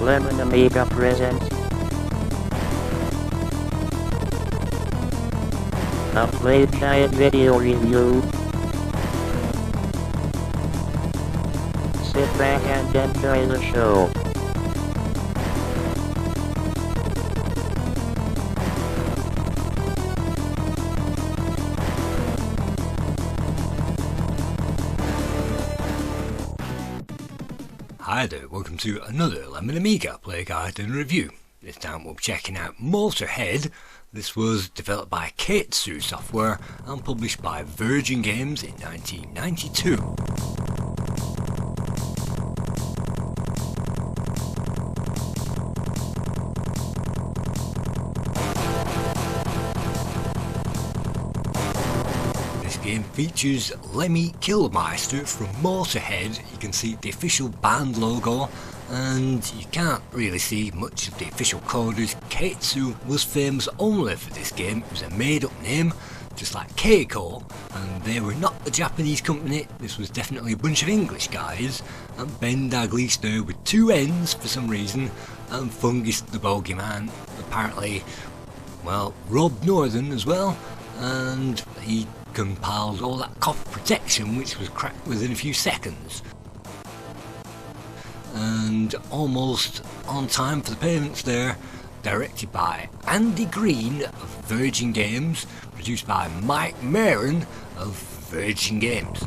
Lemon Amiga presents a Playguide video review. Sit back and enjoy the show. Hi there, welcome to another Lemon Amiga Playguide and review. This time we'll be checking out Motorhead. This was developed by Heaton Software and published by Virgin Games in 1992. This game features Lemmy Killmeister from Motorhead. You can see the official band logo, and you can't really see much of the official coders. Keitsu was famous only for this game. It was a made up name, just like Keiko, and they were not a Japanese company. This was definitely a bunch of English guys, and Ben Dagley's there with two N's for some reason, and Fungus the Bogeyman apparently, well, Rob Northern as well, and he compiled all that copper protection which was cracked within a few seconds. And almost on time for the payments there. Directed by Andy Green of Virgin Games, produced by Mike Mahen of Virgin Games.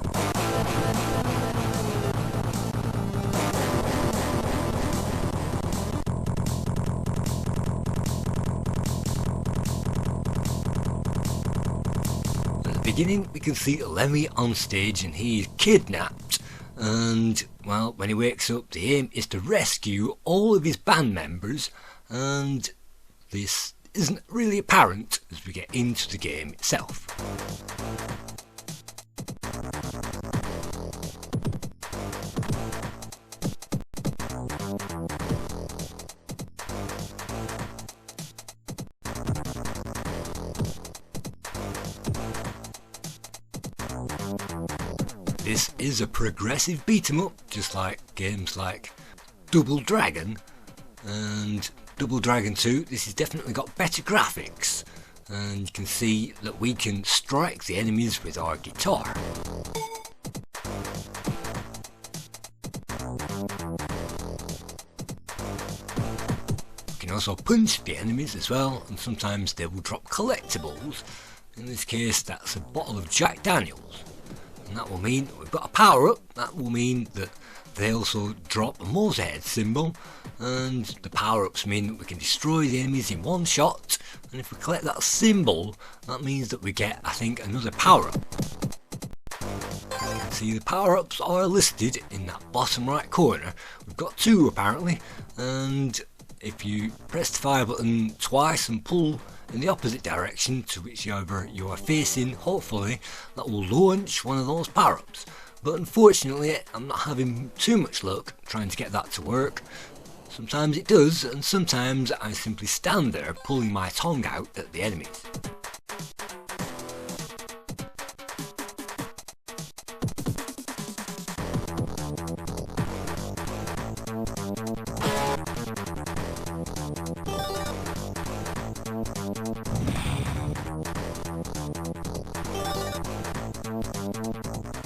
At the beginning we can see Lemmy on stage and he's kidnapped, and well, when he wakes up the aim is to rescue all of his band members, and this isn't really apparent as we get into the game itself. This is a progressive beat 'em up, just like games like Double Dragon and Double Dragon 2. This has definitely got better graphics, and you can see that we can strike the enemies with our guitar. You can also punch the enemies as well, and sometimes they will drop collectibles. In this case that's a bottle of Jack Daniels, and that will mean that we've got a power up. That will mean that they also drop a Motorhead symbol, and the power-ups mean that we can destroy the enemies in one shot, and if we collect that symbol that means that we get, I think, another power-up. You can see the power-ups are listed in that bottom right corner. We've got two apparently, and if you press the fire button twice and pull in the opposite direction to whichever you are facing, hopefully that will launch one of those power-ups. But unfortunately I'm not having too much luck trying to get that to work. Sometimes it does, and sometimes I simply stand there pulling my tongue out at the enemies.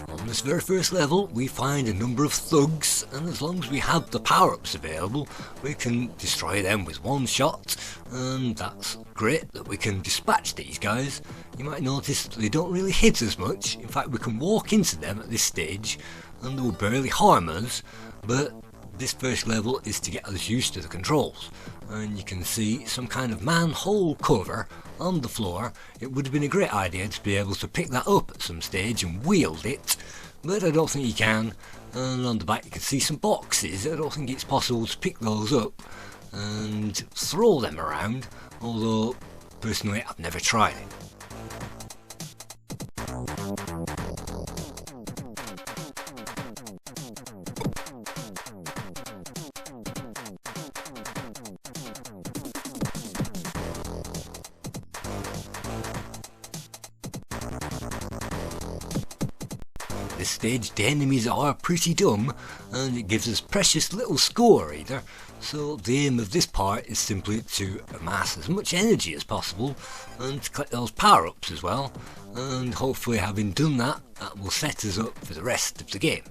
On this very first level we find a number of thugs, and as long as we have the power-ups available we can destroy them with one shot, and that's great that we can dispatch these guys. You might notice that they don't really hit us much. In fact, we can walk into them at this stage and they will barely harm us, but this first level is to get us used to the controls. And you can see some kind of manhole cover on the floor. It would have been a great idea to be able to pick that up at some stage and wield it, but I don't think you can. And on the back you can see some boxes. I don't think it's possible to pick those up and throw them around, although personally I've never tried it. this stage the enemies are pretty dumb, and it gives us precious little score either, so the aim of this part is simply to amass as much energy as possible and to collect those power-ups as well, and hopefully having done that, that will set us up for the rest of the game.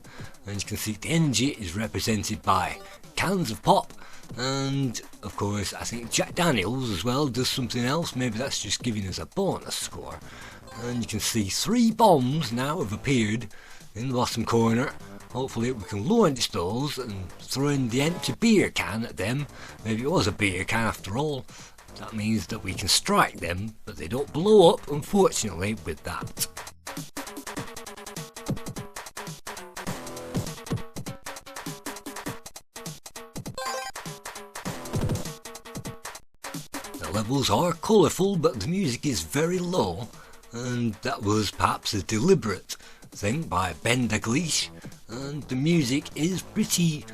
And you can see the energy is represented by cans of pop, and of course I think Jack Daniels as well does something else, maybe that's just giving us a bonus score. And you can see 3 bombs now have appeared in the bottom corner. Hopefully we can launch those and throw in the empty beer can at them. Maybe it was a beer can after all. That means that we can strike them, but they don't blow up unfortunately with that. The levels are colourful, but the music is very low, and that was perhaps a deliberate thing by Ben Daglish, and the music is pretty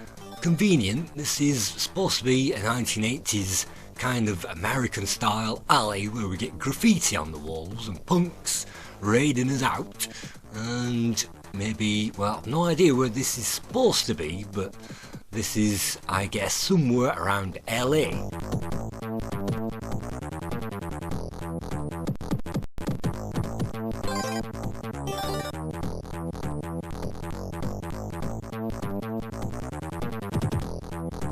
convenient. This is supposed to be a 1980s kind of American style alley where we get graffiti on the walls and punks raiding us out, and maybe, well, no idea where this is supposed to be, but this is, I guess, somewhere around LA.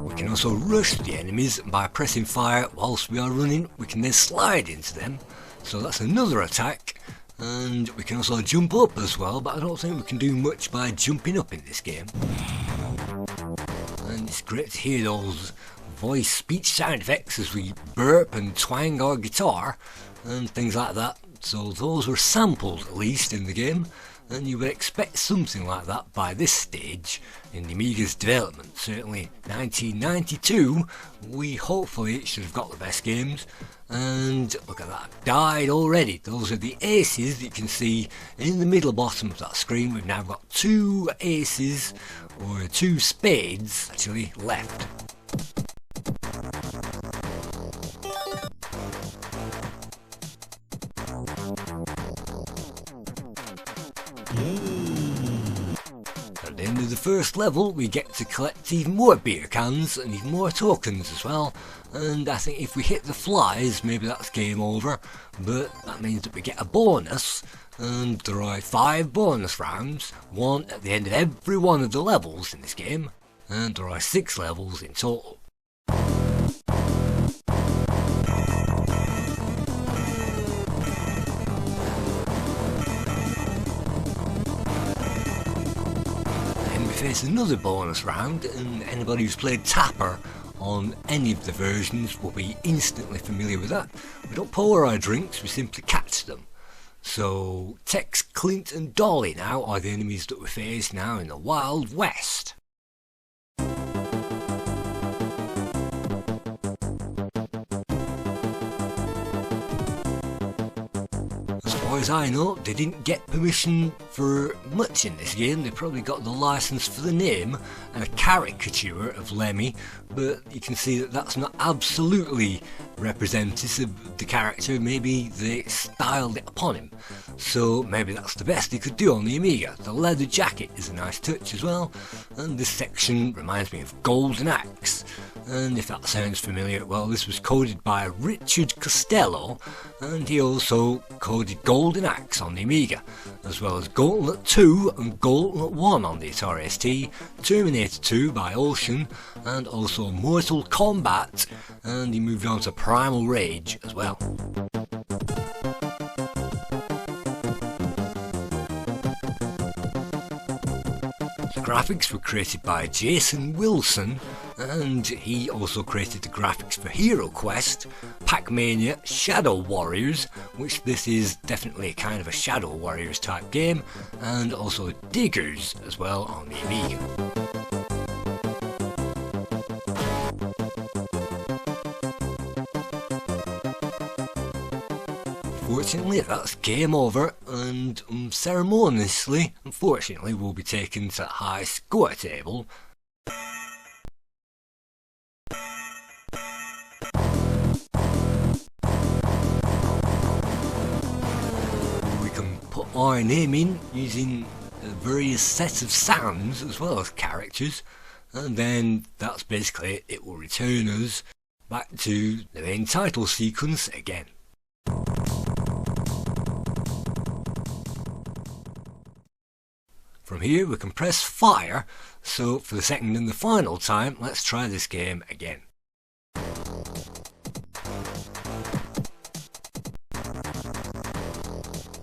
We can also rush the enemies by pressing fire whilst we are running. We can then slide into them, so that's another attack, and we can also jump up as well, but I don't think we can do much by jumping up in this game. And it's great to hear those voice speech sound effects as we burp and twang our guitar and things like that, so those were sampled at least in the game, and you would expect something like that by this stage in the Amiga's development. Certainly 1992, we hopefully should have got the best games. And look at that, died already. Those are the aces that you can see in the middle bottom of that screen. We've now got 2 aces, or 2 spades actually, left. At the end of the first level we get to collect even more beer cans and even more tokens as well, and I think if we hit the flies maybe that's game over, but that means that we get a bonus, and there are 5 bonus rounds, 1 at the end of every one of the levels in this game, and there are 6 levels in total. Face another bonus round, and anybody who's played Tapper on any of the versions will be instantly familiar with that. We don't pour our drinks, we simply catch them. So Tex, Clint and Dolly now are the enemies that we face now in the Wild West. As far as I know, they didn't get permission for much in this game. They probably got the license for the name and a caricature of Lemmy, but you can see that that's not absolutely representative of the character. Maybe they styled it upon him, so maybe that's the best they could do on the Amiga. The leather jacket is a nice touch as well, and this section reminds me of Golden Axe. And if that sounds familiar, well, this was coded by Richard Costello, and he also coded Golden Axe on the Amiga, as well as Gauntlet 2 and Gauntlet 1 on the Atari ST, Terminator 2 by Ocean, and also Mortal Kombat, and he moved on to Primal Rage as well. The graphics were created by Jason Wilson, and he also created the graphics for Hero Quest, Pac-Mania, Shadow Warriors, which this is definitely kind of a Shadow Warriors type game, and also Diggers as well on the Amiga. Unfortunately, that's game over, and ceremoniously, unfortunately, we'll be taken to the high score table. We can put our name in using various sets of sounds as well as characters, and then that's basically it. It will return us back to the main title sequence again. From here we can press fire, so for the second and the final time, let's try this game again.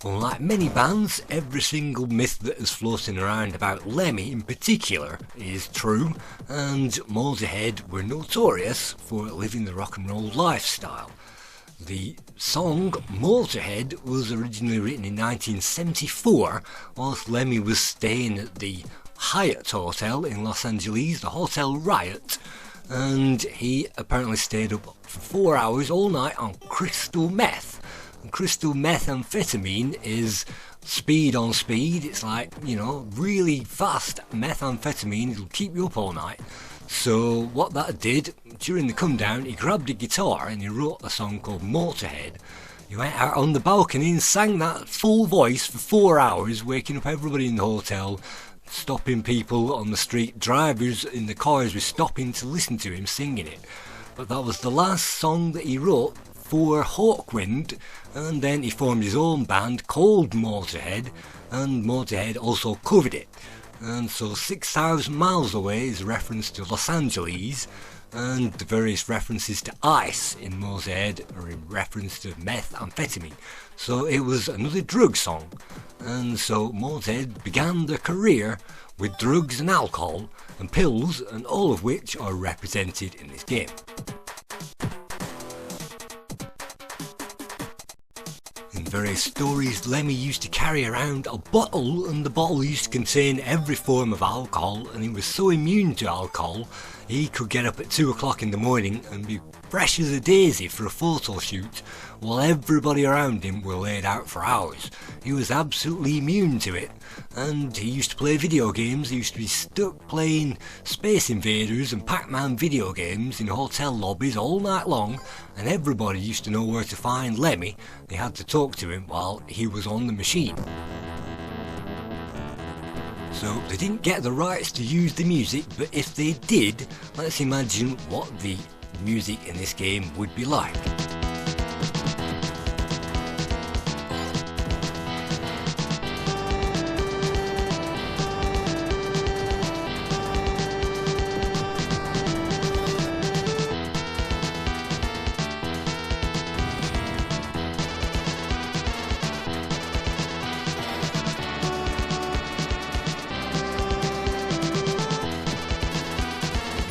Unlike many bands, every single myth that is floating around about Lemmy in particular is true, and Motorhead were notorious for living the rock and roll lifestyle. The song Motorhead was originally written in 1974 whilst Lemmy was staying at the Hyatt Hotel in Los Angeles, the Hotel Riot, and he apparently stayed up for 4 hours all night on crystal meth. And crystal methamphetamine is speed on speed. It's like, really fast methamphetamine. It'll keep you up all night. So what that did, during the come down, he grabbed a guitar and he wrote a song called Motorhead. He went out on the balcony and sang that full voice for 4 hours, waking up everybody in the hotel, stopping people on the street. Drivers in the cars were stopping to listen to him singing it. But that was the last song that he wrote for Hawkwind, and then he formed his own band called Motorhead, and Motorhead also covered it. And so 6,000 Miles Away is a reference to Los Angeles, and the various references to ice in Motorhead are in reference to methamphetamine. So it was another drug song, and so Motorhead began their career with drugs and alcohol and pills, and all of which are represented in this game. In various stories, Lemmy used to carry around a bottle, and the bottle used to contain every form of alcohol, and he was so immune to alcohol he could get up at 2 o'clock in the morning and be fresh as a daisy for a photo shoot while everybody around him were laid out for hours. He was absolutely immune to it, and he used to play video games. He used to be stuck playing Space Invaders and Pac-Man video games in hotel lobbies all night long, and everybody used to know where to find Lemmy. They had to talk to him while he was on the machine. So they didn't get the rights to use the music, but if they did, let's imagine what the music in this game would be like.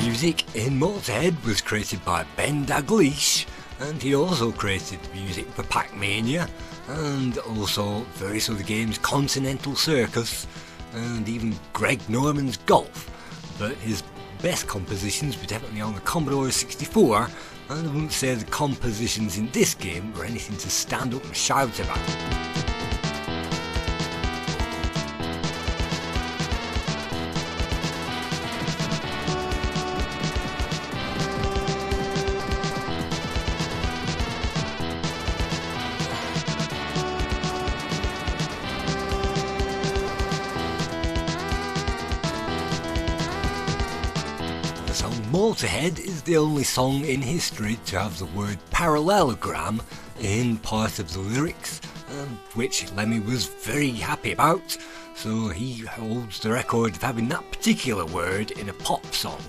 Music in Motorhead was created by Ben Daglish, and he also created music for Pac-Mania and also various other games, Continental Circus and even Greg Norman's Golf. But his best compositions were definitely on the Commodore 64, and I wouldn't say the compositions in this game were anything to stand up and shout about. Motorhead is the only song in history to have the word parallelogram in part of the lyrics, which Lemmy was very happy about, so he holds the record of having that particular word in a pop song.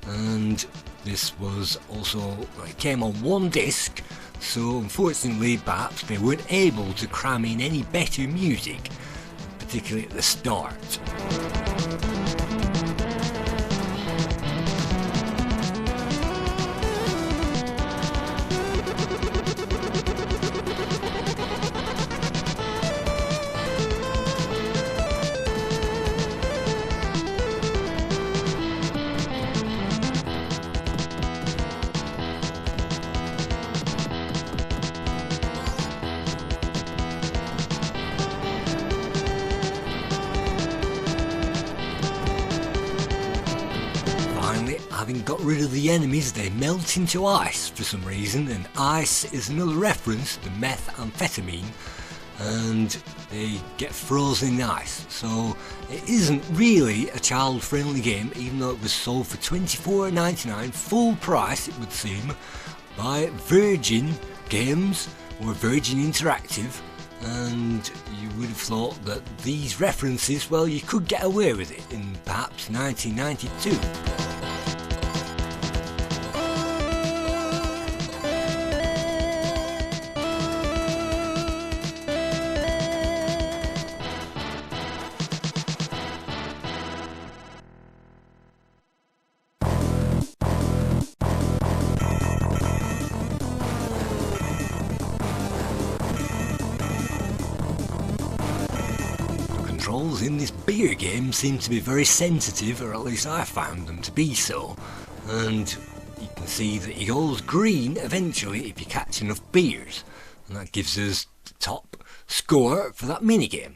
And this was also, it came on one disc, so unfortunately perhaps they weren't able to cram in any better music, particularly at the start. Having got rid of the enemies, they melt into ice for some reason, and ice is another reference to methamphetamine, and they get frozen in ice. So it isn't really a child-friendly game, even though it was sold for $24.99 full price, it would seem, by Virgin Games or Virgin Interactive. And you would have thought that these references, well, you could get away with it in perhaps 1992. Controls in this beer game seem to be very sensitive, or at least I found them to be so, and you can see that it goes green eventually if you catch enough beers, and that gives us the top score for that minigame.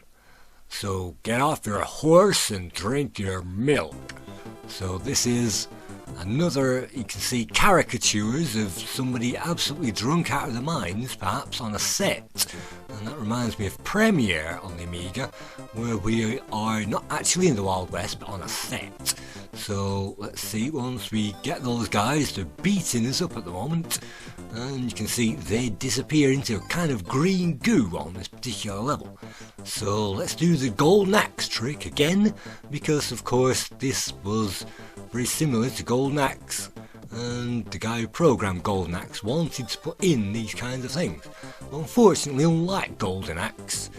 So get off your horse and drink your milk. So this is another, you can see caricatures of somebody absolutely drunk out of their minds, perhaps on a set, and that reminds me of Premiere on the Amiga, where we are not actually in the Wild West but on a set. So let's see, once we get those guys, they're beating us up at the moment, and you can see they disappear into a kind of green goo on this particular level. So let's do the golden axe trick again, because of course this was very similar to Golden Axe, and the guy who programmed Golden Axe wanted to put in these kinds of things. Well, unfortunately, unlike Golden Axe,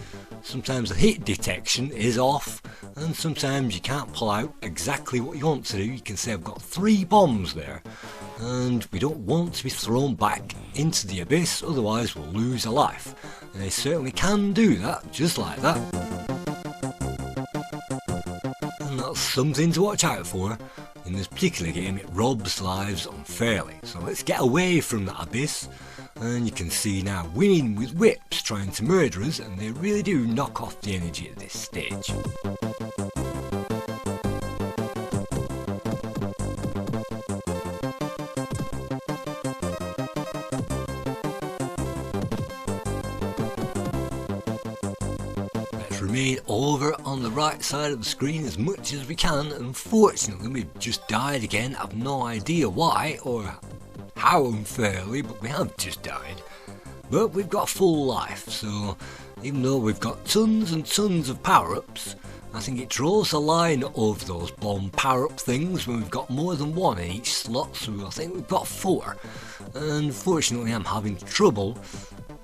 sometimes the hit detection is off, and sometimes you can't pull out exactly what you want to do. You can say I've got 3 bombs there, and we don't want to be thrown back into the abyss, otherwise we'll lose a life. And they certainly can do that, just like that. And that's something to watch out for. In this particular game, it robs lives unfairly. So let's get away from that abyss, and you can see now winning with whips trying to murder us, and they really do knock off the energy at this stage. Remain over on the right side of the screen as much as we can. Unfortunately, we've just died again. I've no idea why or how unfairly, but we have just died. But we've got full life, so even though we've got tons and tons of power-ups, I think it draws a line over those bomb power-up things when we've got more than 1 in each slot, so I think we've got 4. Unfortunately, I'm having trouble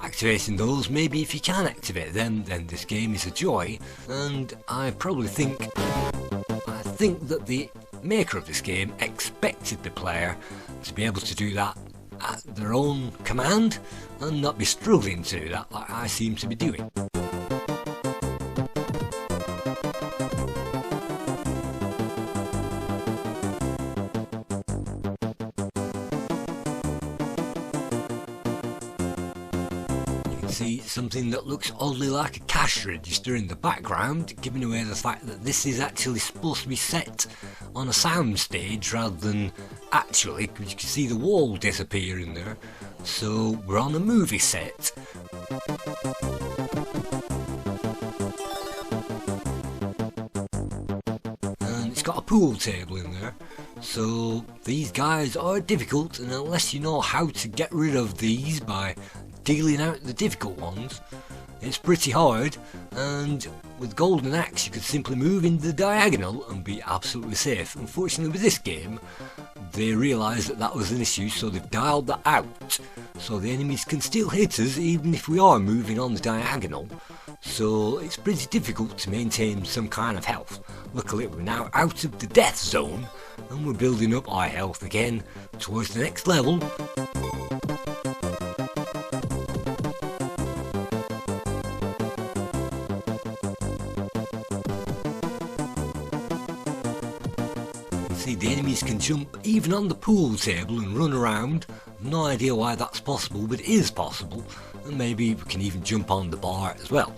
activating those. Maybe if you can activate them, then this game is a joy, and I think that the maker of this game expected the player to be able to do that at their own command and not be struggling to do that like I seem to be doing. See something that looks oddly like a cash register in the background, giving away the fact that this is actually supposed to be set on a sound stage rather than actually, because you can see the wall disappear in there. So we're on a movie set. And it's got a pool table in there. So these guys are difficult, and unless you know how to get rid of these by dealing out the difficult ones, it's pretty hard. And with Golden Axe you could simply move into the diagonal and be absolutely safe. Unfortunately with this game they realised that that was an issue, so they've dialed that out, so the enemies can still hit us even if we are moving on the diagonal. So it's pretty difficult to maintain some kind of health. Luckily we're now out of the death zone and we're building up our health again towards the next level. See, the enemies can jump even on the pool table and run around. No idea why that's possible, but it is possible. And maybe we can even jump on the bar as well.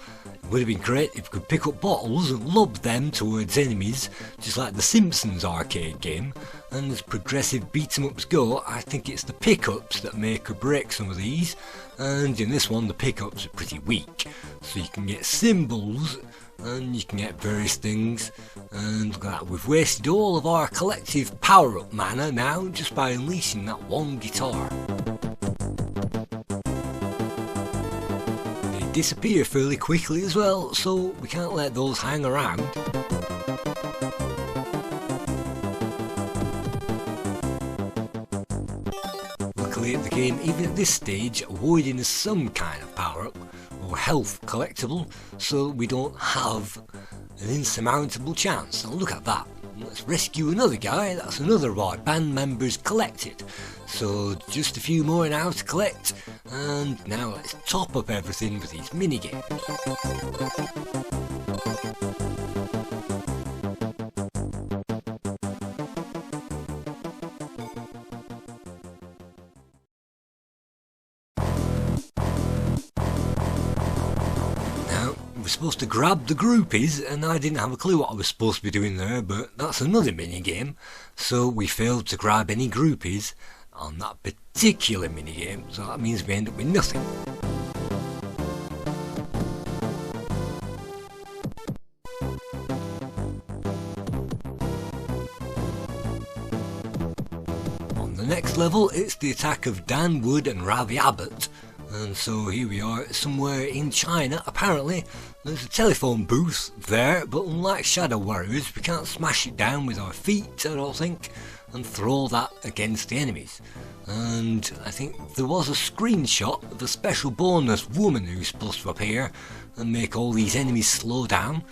It would have been great if we could pick up bottles and lob them towards enemies, just like the Simpsons arcade game. And as progressive beat-em-ups go, I think it's the pickups that make or break some of these. And in this one, the pickups are pretty weak. So you can get symbols, and you can get various things. And look at that, we've wasted all of our collective power-up mana now, just by unleashing that one guitar. Disappear fairly quickly as well, so we can't let those hang around. Luckily the game, even at this stage, avoiding some kind of power up or health collectible, so we don't have an insurmountable chance. Now look at that. Let's rescue another guy. That's another of our band members collected. So just a few more now to collect, and now let's top up everything with these minigames. We're supposed to grab the groupies, and I didn't have a clue what I was supposed to be doing there, but that's another minigame. So we failed to grab any groupies on that particular minigame, so that means we end up with nothing. On the next level, it's the attack of Dan Wood and Ravi Abbott. And so here we are, somewhere in China. Apparently there's a telephone booth there, but unlike Shadow Warriors, we can't smash it down with our feet, I don't think, and throw that against the enemies. And I think there was a screenshot of a special bonus woman who's supposed to appear and make all these enemies slow down,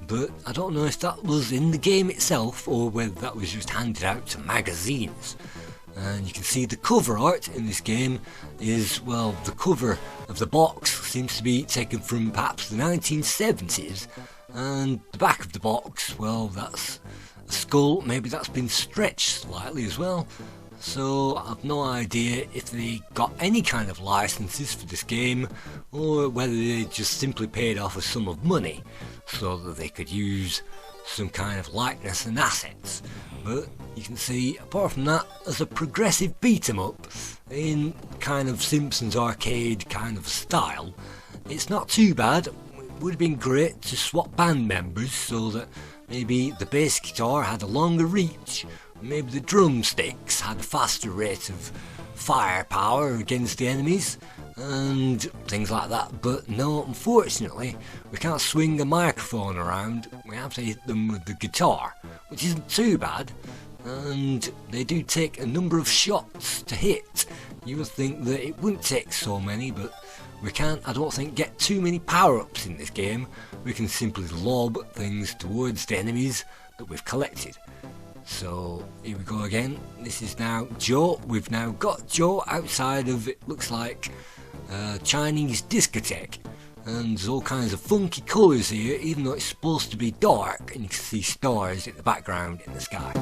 but I don't know if that was in the game itself or whether that was just handed out to magazines. And you can see the cover art in this game is, well, the cover of the box seems to be taken from perhaps the 1970s, and the back of the box, well, that's a skull. Maybe that's been stretched slightly as well. So I've no idea if they got any kind of licenses for this game, or whether they just simply paid off a sum of money so that they could use some kind of likeness and assets. But you can see, apart from that, as a progressive beat-em-up in kind of Simpsons arcade kind of style, it's not too bad. It would have been great to swap band members so that maybe the bass guitar had a longer reach, maybe the drumsticks had a faster rate of firepower against the enemies, and things like that. But no, unfortunately, we can't swing a microphone around. We have to hit them with the guitar, which isn't too bad, and they do take a number of shots to hit. You would think that it wouldn't take so many, but we can't, I don't think, get too many power-ups in this game. We can simply lob things towards the enemies that we've collected. So here we go again. This is now Joe. We've now got Joe outside of, it looks like, Chinese discotheque, and there's all kinds of funky colours here, even though it's supposed to be dark, and you can see stars in the background in the sky.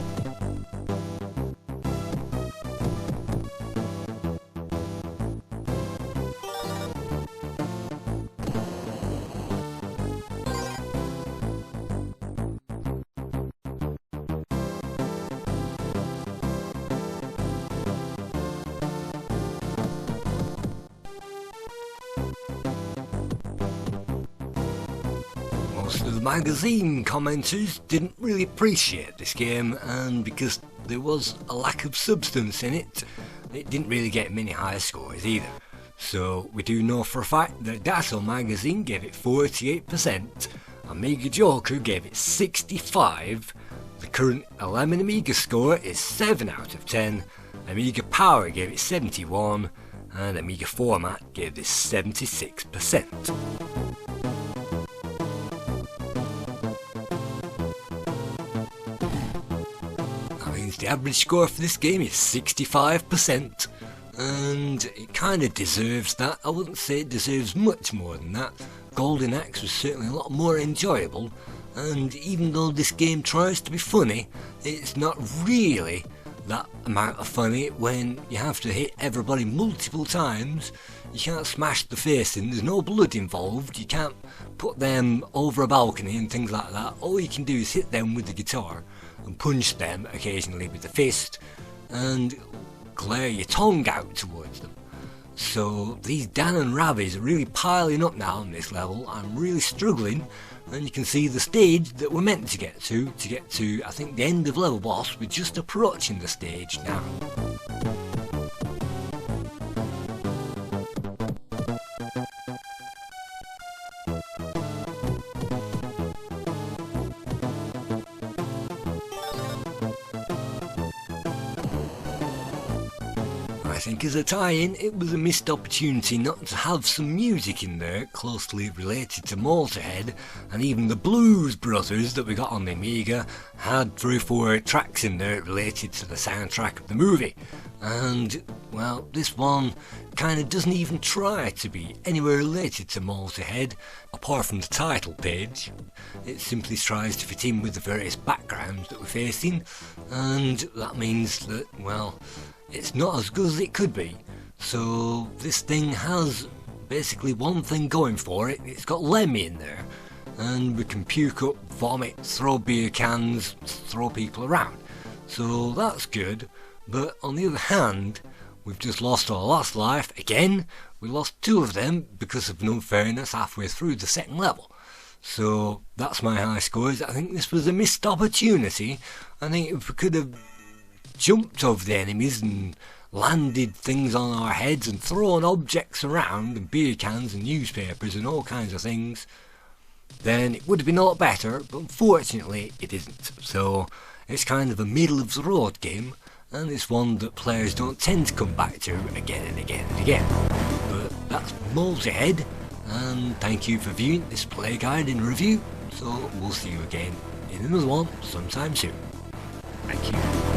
Most of the magazine commenters didn't really appreciate this game, and because there was a lack of substance in it, it didn't really get many high scores either. So we do know for a fact that Dazzle magazine gave it 48%, Amiga Joker gave it 65%, the current 11 Amiga score is 7 out of 10, Amiga Power gave it 71%, and Amiga Format gave this 76%. The average score for this game is 65%, and it kind of deserves that. I wouldn't say it deserves much more than that. Golden Axe was certainly a lot more enjoyable, and even though this game tries to be funny, it's not really that amount of funny when you have to hit everybody multiple times. You can't smash the face in, there's no blood involved, you can't put them over a balcony and things like that. All you can do is hit them with the guitar and punch them occasionally with the fist and glare your tongue out towards them. So these Dan and Ravis are really piling up now on this level. I'm really struggling, and you can see the stage that we're meant to get to I think the end of level boss. We're just approaching the stage now. I think as a tie-in, it was a missed opportunity not to have some music in there closely related to Motorhead, and even the Blues Brothers that we got on the Amiga had 3 or 4 tracks in there related to the soundtrack of the movie. And, well, this one kind of doesn't even try to be anywhere related to Motorhead, apart from the title page. It simply tries to fit in with the various backgrounds that we're facing, and that means that, well, it's not as good as it could be. So this thing has basically one thing going for it. It's got Lemmy in there, and we can puke up, vomit, throw beer cans, throw people around. So that's good. But on the other hand, we've just lost our last life again. We lost 2 of them because of an unfairness halfway through the second level. So that's my high scores. I think this was a missed opportunity. I think if we could have jumped over the enemies and landed things on our heads and thrown objects around and beer cans and newspapers and all kinds of things, then it would have been a lot better, but unfortunately it isn't. So it's kind of a middle of the road game, and it's one that players don't tend to come back to again and again and again. But that's Motorhead, and thank you for viewing this Playguide in review. So we'll see you again in another one sometime soon. Thank you.